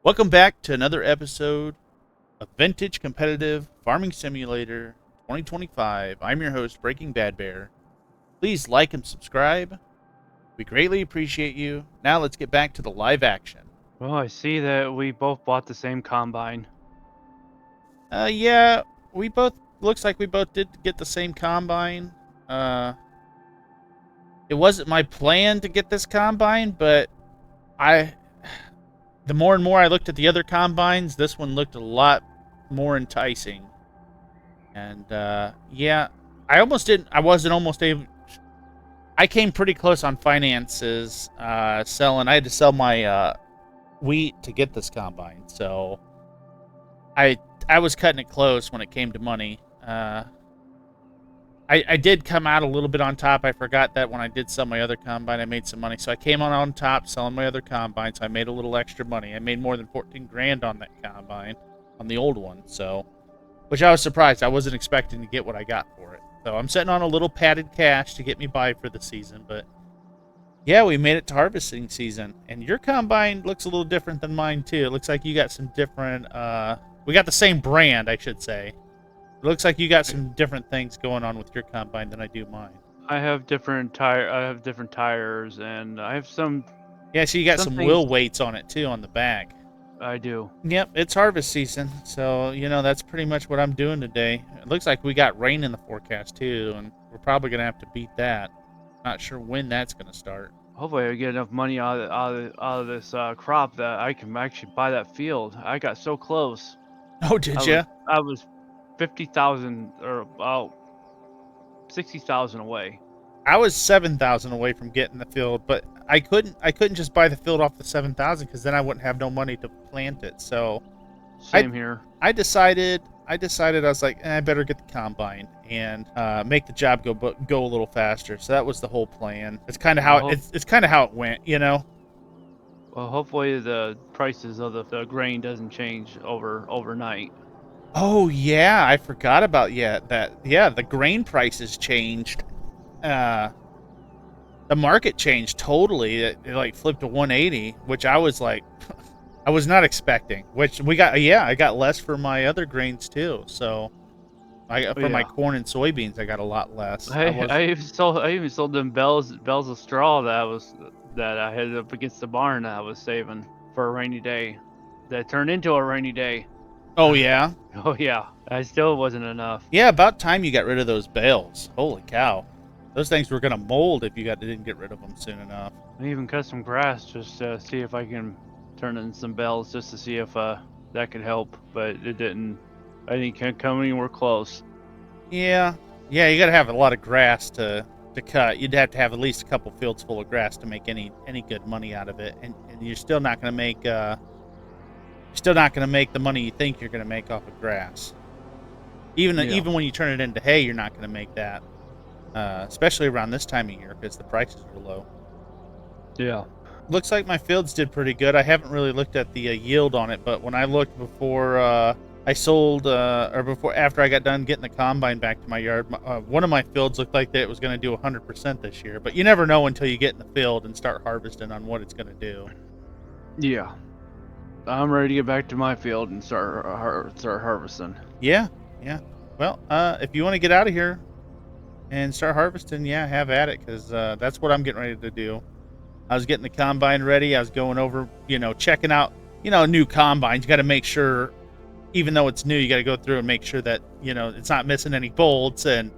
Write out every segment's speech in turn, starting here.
Welcome back to another episode of Vintage Competitive Farming Simulator 2025. I'm your host, Breaking Bad Bear. Please like and subscribe. We greatly appreciate you. Now let's get back to the live action. Well, I see that we both bought the same combine. Yeah, looks like we both did get the same combine. It wasn't my plan to get this combine, but the more and more I looked at the other combines, this one looked a lot more enticing. And yeah, I wasn't almost able. I came pretty close on finances selling. I had to sell my wheat to get this combine, so I was cutting it close when it came to money. I did come out a little bit on top. I forgot that when I did sell my other combine, I made some money. So I came on top selling my other combine, so I made a little extra money. I made more than 14 grand on that combine, on the old one. So, which I was surprised. I wasn't expecting to get what I got for it. So I'm sitting on a little padded cash to get me by for the season. But yeah, we made it to harvesting season. And your combine looks a little different than mine too. It looks like you got some different, we got the same brand, I should say. It looks like you got some different things going on with your combine than I do mine. I have different tires, and I have some. Yeah, so you got some wheel weights on it too on the back. I do. Yep, it's harvest season, so that's pretty much what I'm doing today. It looks like we got rain in the forecast too, and we're probably gonna have to beat that. Not sure when that's gonna start. Hopefully, I get enough money out of this crop that I can actually buy that field. I got so close. Oh, did you? I was 50,000 or about 60,000 away. I was 7,000 away from getting the field, but I couldn't just buy the field off the 7,000 because then I wouldn't have no money to plant it. So same here. I decided I was like, I better get the combine and make the job go a little faster. So that was the whole plan. It's kind of how it's kind of how it went, Well, hopefully the prices of the grain doesn't change overnight. Oh yeah, I forgot about the grain prices changed. The market changed totally. It like flipped to 180, which I was like, I was not expecting. Which I got less for my other grains too. So for my corn and soybeans, I got a lot less. I even sold them bales of straw that I had up against the barn that I was saving for a rainy day. That turned into a rainy day. Oh yeah. Oh yeah. I still wasn't enough. Yeah, about time you got rid of those bales. Holy cow. Those things were gonna mold if you didn't get rid of them soon enough. I even cut some grass just to see if I can turn in some bales just to see if that could help, but it didn't. I didn't come anywhere close. Yeah, you gotta have a lot of grass to cut. You'd have to have at least a couple fields full of grass to make any good money out of it, and you're still not gonna make the money you think you're gonna make off of grass. Even when you turn it into hay, you're not gonna make that. Especially around this time of year because the prices are low. Yeah. Looks like my fields did pretty good. I haven't really looked at the yield on it, but when I looked before I sold, after I got done getting the combine back to my yard, one of my fields looked like that it was going to do 100% this year. But you never know until you get in the field and start harvesting on what it's going to do. Yeah. I'm ready to get back to my field and start harvesting. Yeah. Well, if you want to get out of here and start harvesting, yeah, have at it, because that's what I'm getting ready to do. I was getting the combine ready. I was going over, checking out, new combines. You got to make sure, even though it's new, you got to go through and make sure that, it's not missing any bolts, and,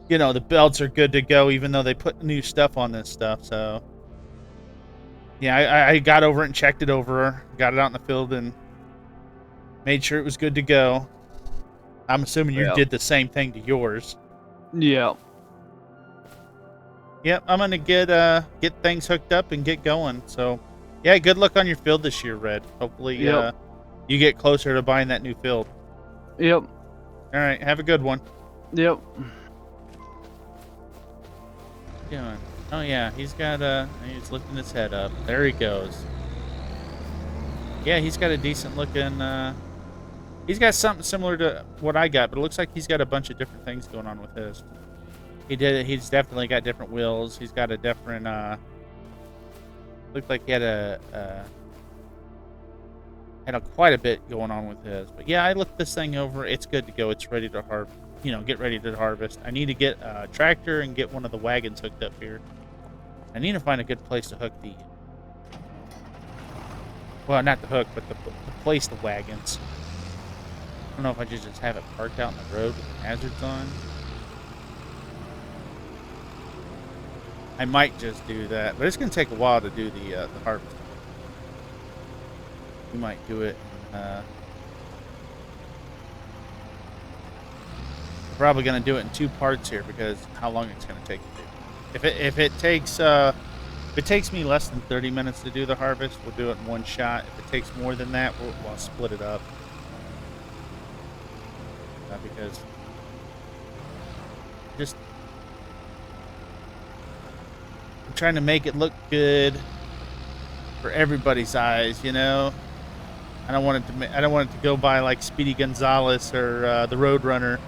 the belts are good to go, even though they put new stuff on this stuff. So, yeah, I got over it and checked it over, got it out in the field, and made sure it was good to go. I'm assuming you did the same thing to yours. Yeah. Yep, I'm gonna get things hooked up and get going. So, yeah, good luck on your field this year, Red. Hopefully, you get closer to buying that new field. Yep. All right, have a good one. Yep. Doing? Oh yeah, he's he's lifting his head up. There he goes. Yeah, he's got a decent looking. He's got something similar to what I got, but it looks like he's got a bunch of different things going on with his. He's definitely got different wheels. He's got a different, looked like he had had quite a bit going on with his. But yeah, I looked this thing over. It's good to go. It's ready to harvest. Get ready to harvest. I need to get a tractor and get one of the wagons hooked up here. I need to find a good place to hook the. Well, not the hook, but to place the wagons. I don't know if I should just have it parked out in the road with the hazards on. I might just do that, but it's going to take a while to do the harvest. We might do it. We're probably going to do it in 2 parts here because how long it's going to take to do. If it takes me less than 30 minutes to do the harvest, we'll do it in 1 shot. If it takes more than that, we'll split it up. Because just I'm trying to make it look good for everybody's eyes, I don't want it to go by like Speedy Gonzales or the Roadrunner,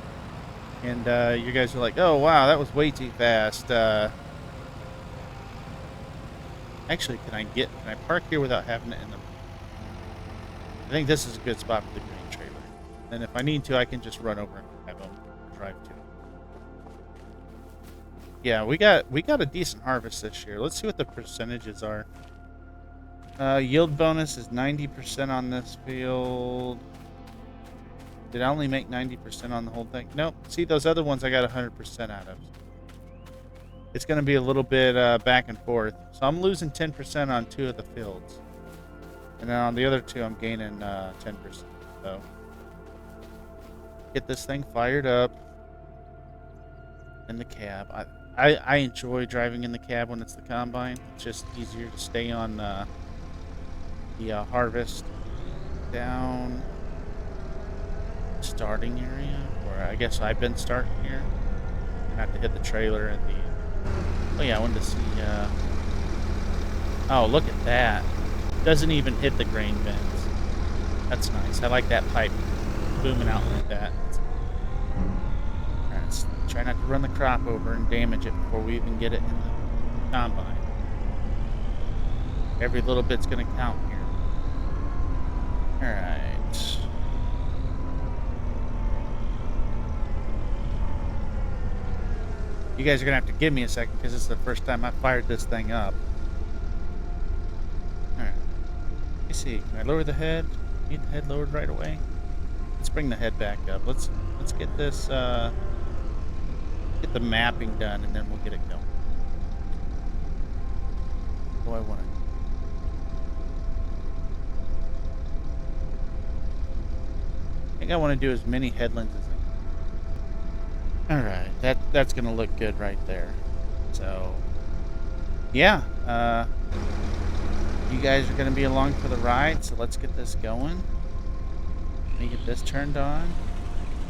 and you guys are like, "Oh wow, that was way too fast." Actually, can I park here without having it in the? I think this is a good spot for the green trailer. And if I need to, I can just run over and have them drive to it. Yeah, we got a decent harvest this year. Let's see what the percentages are. Yield bonus is 90% on this field. Did I only make 90% on the whole thing? Nope. See, those other ones I got 100% out of. It's going to be a little bit back and forth. So I'm losing 10% on 2 of the fields. And then on the other 2, I'm gaining 10%. So get this thing fired up in the cab. I enjoy driving in the cab when it's the combine. It's just easier to stay on the harvest down starting area, where I guess I've been starting here. I have to hit the trailer and the. Oh yeah, I wanted to see. Oh, look at that! Doesn't even hit the grain bins. That's nice. I like that pipe booming out like that. Alright, let's try not to run the crop over and damage it before we even get it in the combine. Every little bit's gonna count here. Alright. You guys are gonna have to give me a second because it's the first time I fired this thing up. Alright. Let me see. Can I lower the head? Need the head lowered right away? Let's bring the head back up. Let's get this get the mapping done and then we'll get it going. What do I want to I think I want to do as many headlands as I can. Alright, that's going to look good right there. So, yeah, you guys are going to be along for the ride, so let's get this going. Let me get this turned on.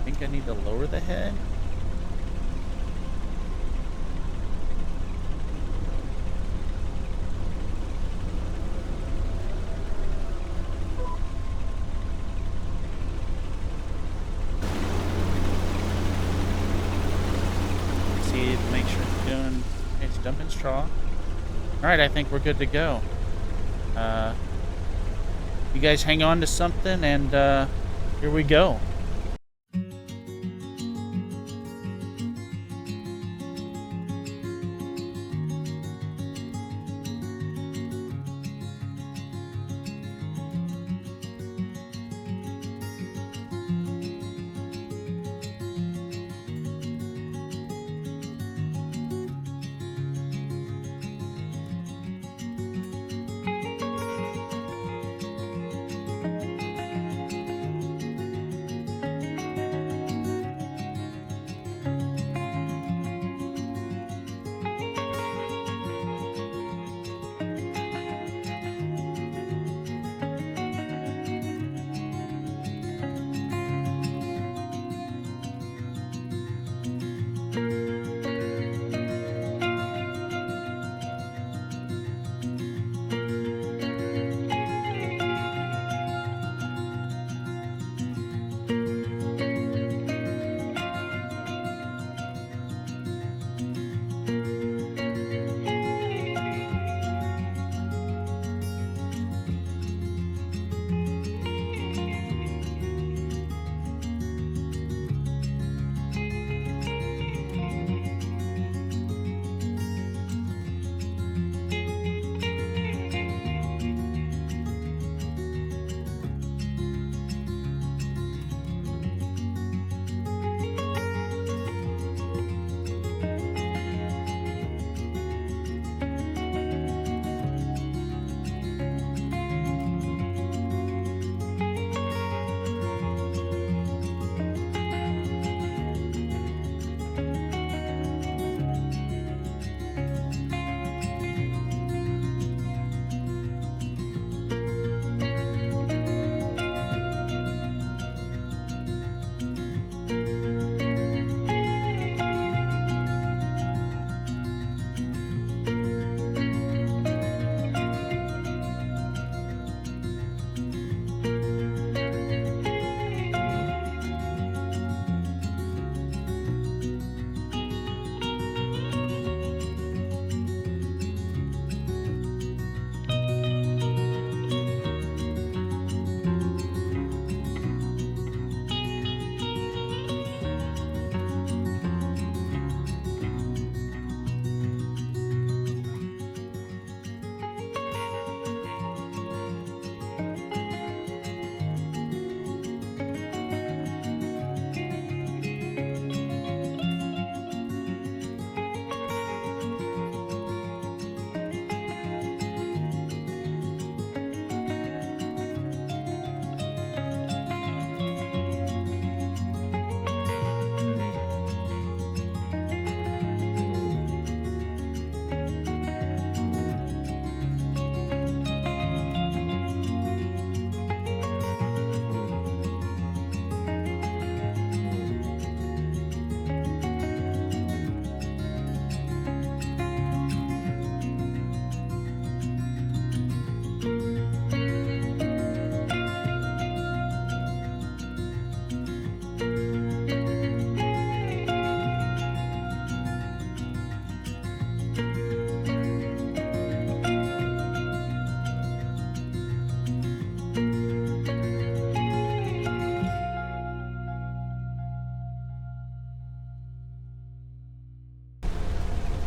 I think I need to lower the head. Make sure it's doing it's dumping straw. Alright, I think we're good to go. You guys hang on to something and here we go.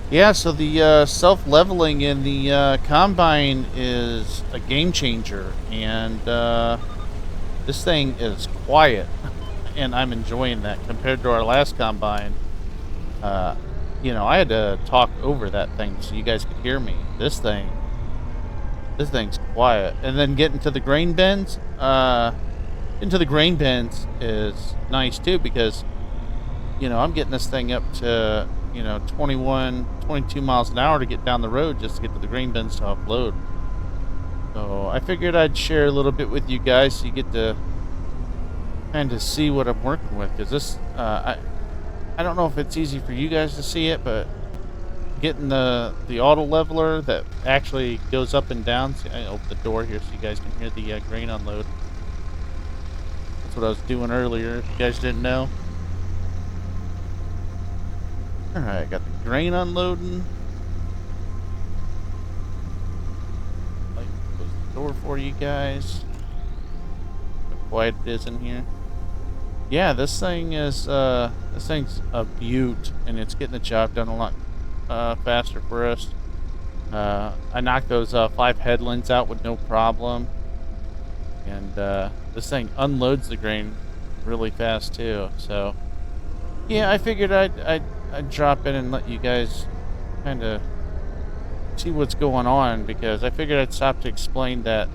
Yeah, so the self-leveling in the combine is a game changer, and this thing is quiet, and I'm enjoying that compared to our last combine. Uh, I had to talk over that thing so you guys could hear me. This thing's quiet, and then getting to the grain bins. Into the grain bins is nice too because I'm getting this thing up to 21, 22 miles an hour to get down the road just to get to the grain bins to offload. So I figured I'd share a little bit with you guys so you get to kind of see what I'm working with. Because I don't know if it's easy for you guys to see it, but getting the auto leveler that actually goes up and down. See, I open the door here so you guys can hear the grain unload. That's what I was doing earlier. If you guys didn't know. All right, got the grain unloading. Like close the door for you guys. How quiet it is in here. Yeah, this thing's a beaut, and it's getting the job done a lot faster for us. I knocked those 5 headlands out with no problem, and this thing unloads the grain really fast too. So yeah, I figured I'd drop in and let you guys kind of see what's going on, because I figured I'd stop to explain that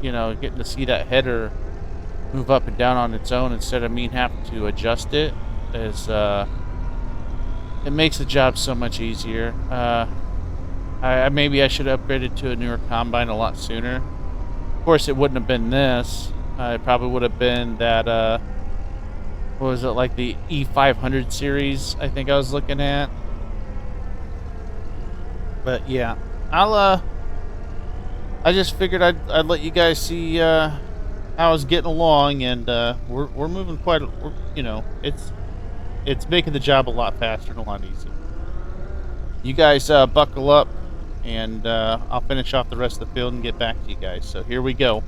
getting to see that header move up and down on its own instead of me having to adjust it is it makes the job so much easier. Maybe I should have upgraded to a newer combine a lot sooner. Of course, it wouldn't have been this. It probably would have been that what was it, like the E500 series I think I was looking at. But yeah, I just figured I'd let you guys see how I was getting along, and we're moving quite. It's making the job a lot faster and a lot easier. You guys buckle up, and I'll finish off the rest of the field and get back to you guys. So here we go.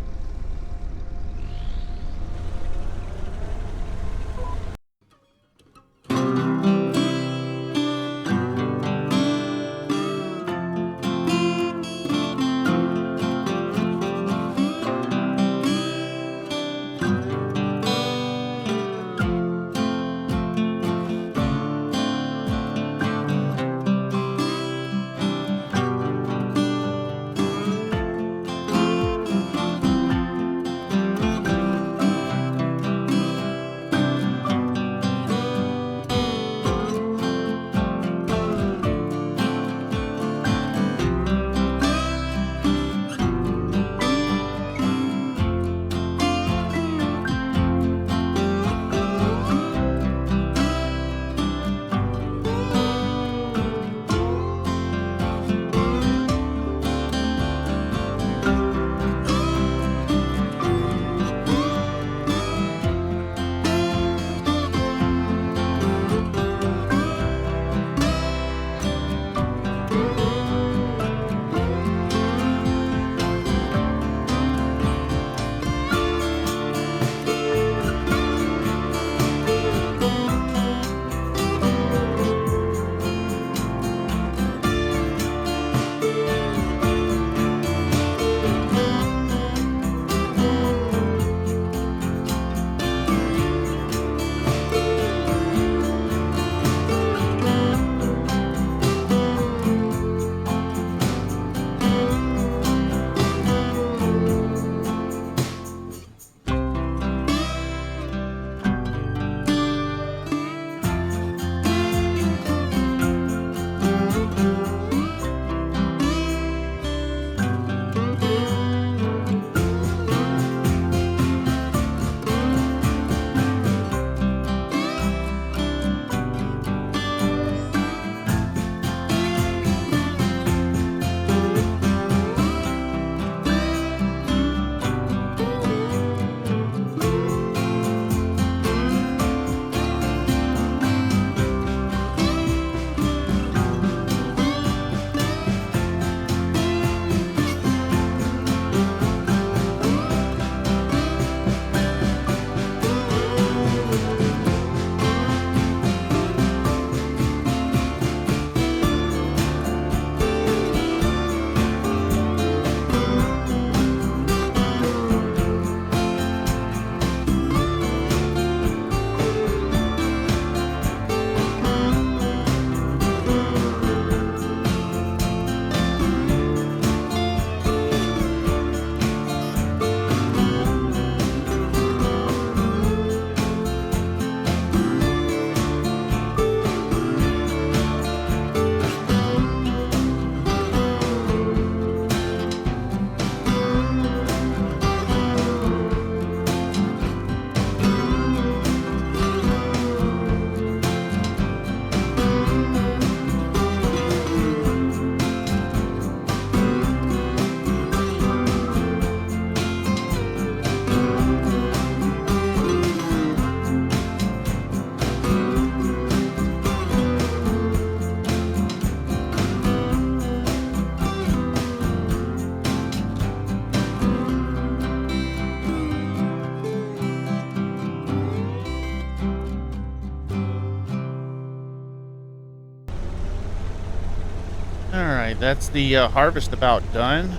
right, that's the harvest about done.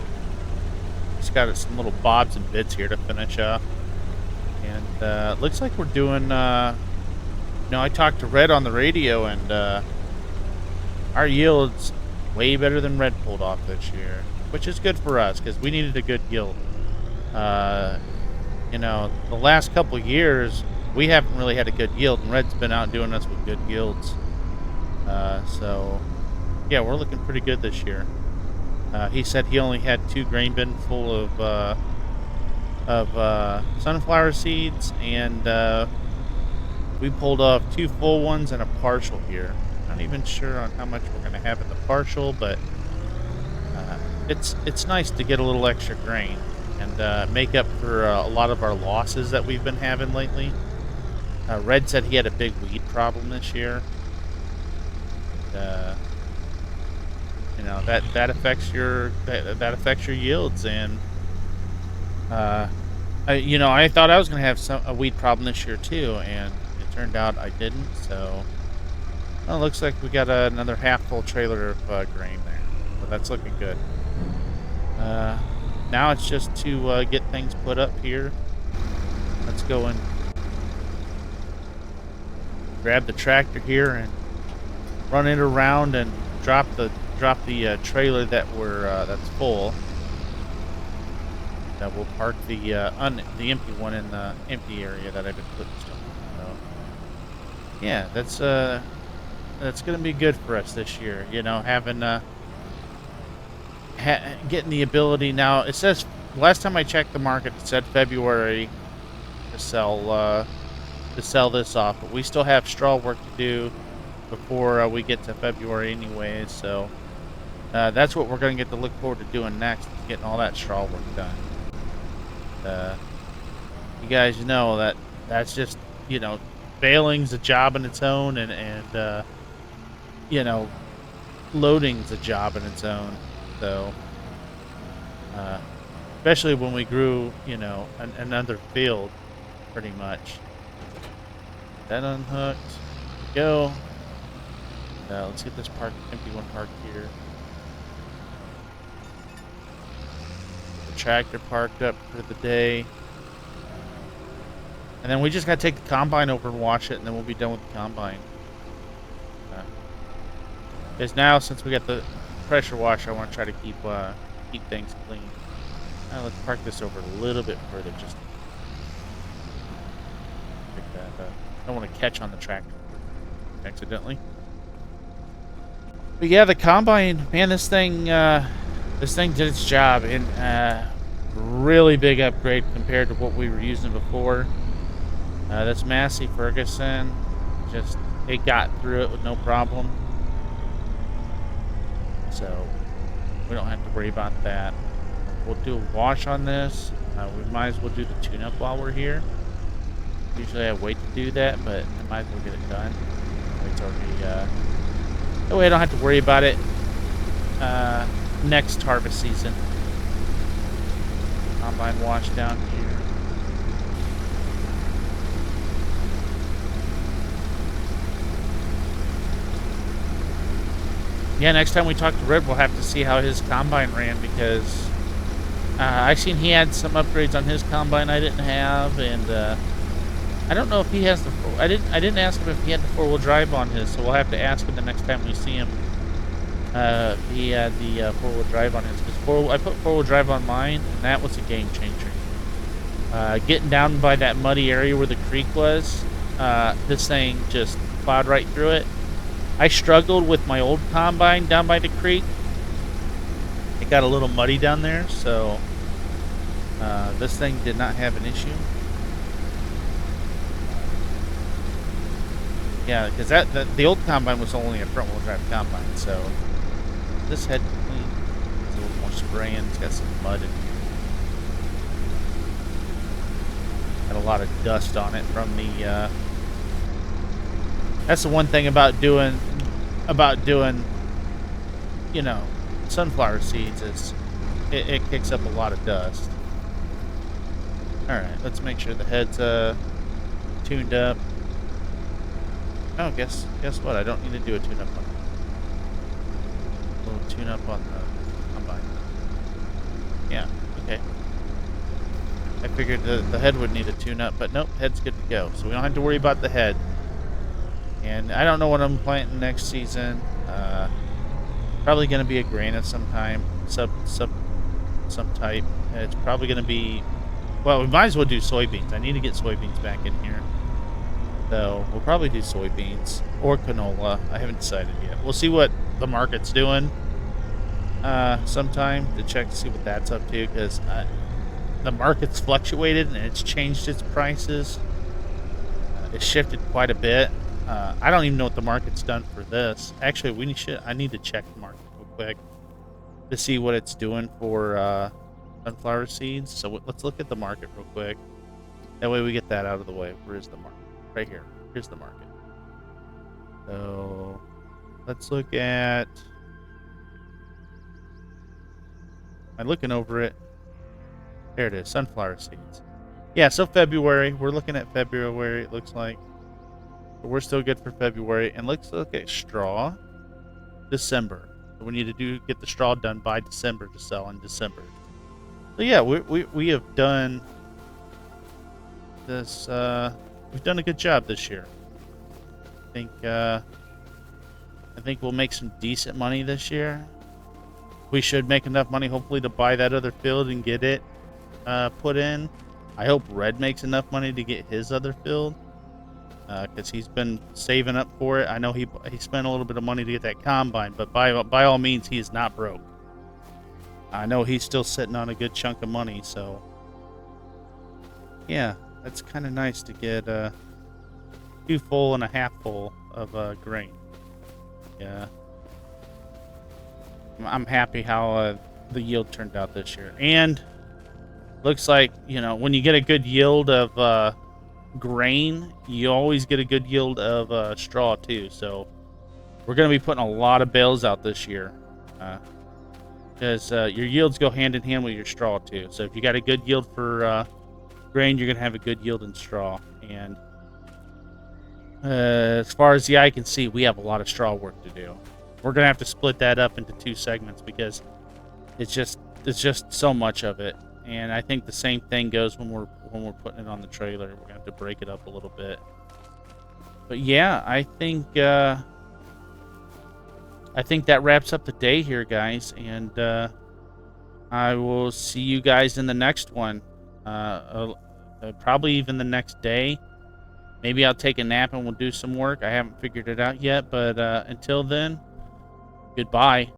Just got some little bobs and bits here to finish up. And looks like we're doing, I talked to Red on the radio, and our yield's way better than Red pulled off this year, which is good for us because we needed a good yield. Uh, the last couple years, we haven't really had a good yield, and Red's been out doing us with good yields. So, yeah, we're looking pretty good this year. He said he only had 2 grain bins full of sunflower seeds, and we pulled off 2 full ones and a partial here. Not even sure on how much we're going to have in the partial, but it's nice to get a little extra grain and make up for a lot of our losses that we've been having lately. Red said he had a big weed problem this year. That affects your yields, and I thought I was going to have a weed problem this year too, and it turned out I didn't. So it looks like we got another half-full trailer of grain there, so that's looking good. Now it's just to get things put up here. Let's go and grab the tractor here and run it around and drop the trailer that's full. We'll park the empty one in the empty area that I've been putting stuff in. So, yeah, that's gonna be good for us this year. Having getting the ability now. It says last time I checked the market, it said February to sell this off, but we still have straw work to do before we get to February anyway. So that's what we're going to get to look forward to doing next, getting all that straw work done. You guys know that's just baling's a job in its own, and loading's a job in its own. So especially when we grew another field, pretty much. That unhooked. There we go. Let's get this empty one parked here. The tractor parked up for the day. And then we just got to take the combine over and wash it, and then we'll be done with the combine. Because now, since we got the pressure washer, I want to try to keep things clean. Let's park this over a little bit further, just to pick that up. I don't want to catch on the tractor accidentally. But yeah, the combine, man, this thing did its job, and really big upgrade compared to what we were using before. This Massey Ferguson, it got through it with no problem. So we don't have to worry about that. We'll do a wash on this. We might as well do the tune-up while we're here. Usually I wait to do that, but I might as well get it done. It's already, that way I don't have to worry about it next harvest season. Combine wash down here. Yeah, next time we talk to Red, we'll have to see how his combine ran, because I seen he had some upgrades on his combine I didn't have, and I don't know if he has the. I didn't ask him if he had the 4-wheel drive on his, so we'll have to ask him the next time we see him. If he had the 4-wheel drive on his, because I put 4-wheel drive on mine, and that was a game changer. Getting down by that muddy area where the creek was, this thing just plowed right through it. I struggled with my old combine down by the creek. It got a little muddy down there, so this thing did not have an issue. Yeah, because the old combine was only a front-wheel drive combine, so this had clean. It's a little more spraying. It's got some mud in here. Got a lot of dust on it from the. That's the one thing about doing, sunflower seeds, is it kicks up a lot of dust. All right, let's make sure the head's tuned up. Oh, guess what? I don't need to do a tune-up on it. We'll tune up on the combine. Yeah, okay. I figured the head would need a tune up, but nope, head's good to go. So we don't have to worry about the head. And I don't know what I'm planting next season. Probably going to be a grain of some time, some type. It's probably going to be, well, we might as well do soybeans. I need to get soybeans back in here. So we'll probably do soybeans or canola. I haven't decided yet. We'll see what the market's doing sometime to check to see what that's up to, because the market's fluctuated and it's changed its prices. It's shifted quite a bit. I don't even know what the market's done for this. Actually, I need to check the market real quick to see what it's doing for sunflower seeds. So let's look at the market real quick. That way we get that out of the way. Where is the market? Right here. Here's the market. So let's look at... I'm looking over it. There it is, sunflower seeds. Yeah, so February. We're looking at February, it looks like. But we're still good for February. And let's look at straw. December. So we need to get the straw done by December to sell in December. So yeah, we have done this. We've done a good job this year. I think we'll make some decent money this year. We should make enough money, hopefully, to buy that other field and get it put in. I hope Red makes enough money to get his other field, because he's been saving up for it. I know he spent a little bit of money to get that combine, but by all means, he is not broke. I know he's still sitting on a good chunk of money, so yeah, that's kind of nice to get 2 full and a half full of grain. Yeah, I'm happy how the yield turned out this year, and looks like, you know, when you get a good yield of grain, you always get a good yield of straw too. So we're going to be putting a lot of bales out this year, because your yields go hand in hand with your straw too. So if you got a good yield for grain, you're going to have a good yield in straw. And as far as the eye can see, we have a lot of straw work to do. We're going to have to split that up into 2 segments, because it's just so much of it. And I think the same thing goes when we're putting it on the trailer. We're gonna have to break it up a little bit. But yeah, I think that wraps up the day here, guys. And I will see you guys in the next one. Probably even the next day. Maybe I'll take a nap and we'll do some work. I haven't figured it out yet. But until then, goodbye.